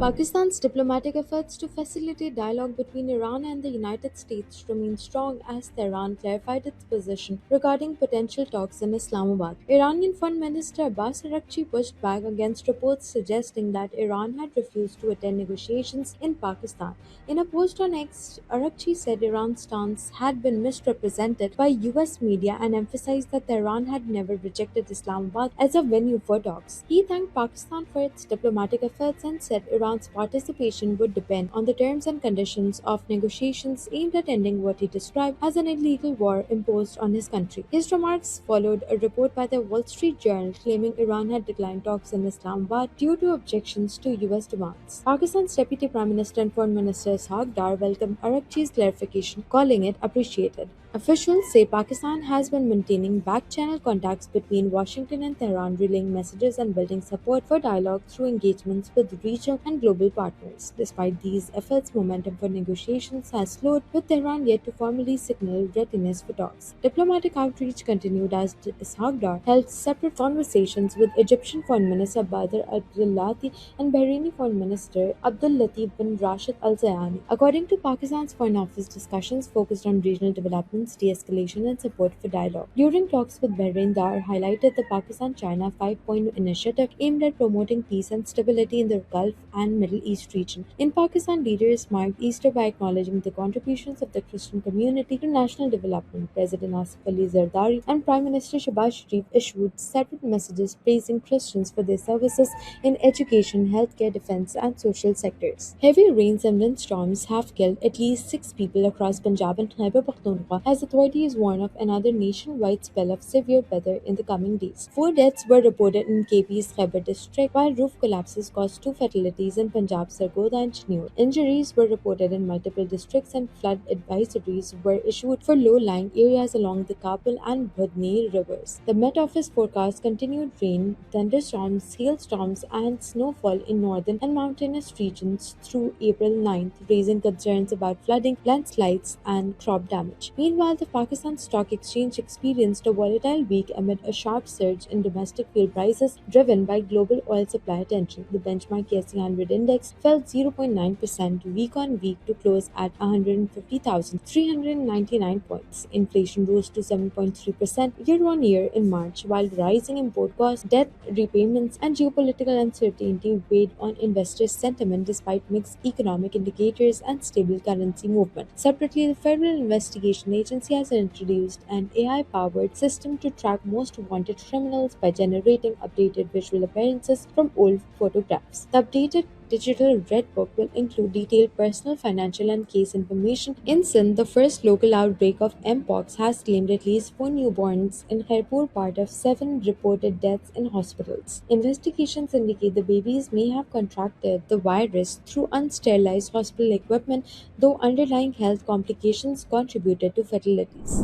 Pakistan's diplomatic efforts to facilitate dialogue between Iran and the United States remain strong as Tehran clarified its position regarding potential talks in Islamabad. Iranian Foreign Minister Abbas Araghchi pushed back against reports suggesting that Iran had refused to attend negotiations in Pakistan. In a post on X, Araghchi said Iran's stance had been misrepresented by US media and emphasized that Tehran had never rejected Islamabad as a venue for talks. He thanked Pakistan for its diplomatic efforts and said Iran's participation would depend on the terms and conditions of negotiations aimed at ending what he described as an illegal war imposed on his country. His remarks followed a report by the Wall Street Journal claiming Iran had declined talks in Islamabad due to objections to US demands. Pakistan's Deputy Prime Minister and Foreign Minister Ishaq Dar welcomed Araghchi's clarification, calling it appreciated. Officials say Pakistan has been maintaining back-channel contacts between Washington and Tehran, relaying messages and building support for dialogue through engagements with regional and global partners. Despite these efforts, momentum for negotiations has slowed, with Tehran yet to formally signal readiness for talks. Diplomatic outreach continued as Ishaq Dar held separate conversations with Egyptian Foreign Minister Badr Abdulati and Bahraini Foreign Minister Abdul Latif bin Rashid Al Zayani. According to Pakistan's Foreign Office, discussions focused on regional developments, de-escalation, and support for dialogue. During talks with Bahrain, Dar highlighted the Pakistan-China five-point initiative aimed at promoting peace and stability in the Gulf and Middle East region. In Pakistan, leaders marked Easter by acknowledging the contributions of the Christian community to national development. President Asif Ali Zardari and Prime Minister Shehbaz Sharif issued separate messages praising Christians for their services in education, healthcare, defense, and social sectors. Heavy rains and windstorms have killed at least 6 people across Punjab and Khyber Pakhtunkhwa as authorities warn of another nationwide spell of severe weather in the coming days. 4 deaths were reported in KP's Khyber district, while roof collapses caused 2 fatalities in Punjab's Sargodha and Chinur. Injuries were reported in multiple districts and flood advisories were issued for low-lying areas along the Kabul and Budni rivers. The Met Office forecast continued rain, thunderstorms, hailstorms, and snowfall in northern and mountainous regions through April 9th, raising concerns about flooding, landslides, and crop damage. Meanwhile, the Pakistan Stock Exchange experienced a volatile week amid a sharp surge in domestic fuel prices driven by global oil supply tension. The benchmark ESE 100 index fell 0.9% week on week to close at 150,399 points. Inflation rose to 7.3% year on year in March, while rising import costs, debt repayments, and geopolitical uncertainty weighed on investors' sentiment despite mixed economic indicators and stable currency movement. Separately, the Federal Investigation Agency has introduced an AI-powered system to track most wanted criminals by generating updated visual appearances from old photographs. The updated digital Red Book will include detailed personal, financial, and case information. In Sindh, the first local outbreak of Mpox has claimed at least 4 newborns in Khairpur, part of 7 reported deaths in hospitals. Investigations indicate the babies may have contracted the virus through unsterilized hospital equipment, though underlying health complications contributed to fatalities.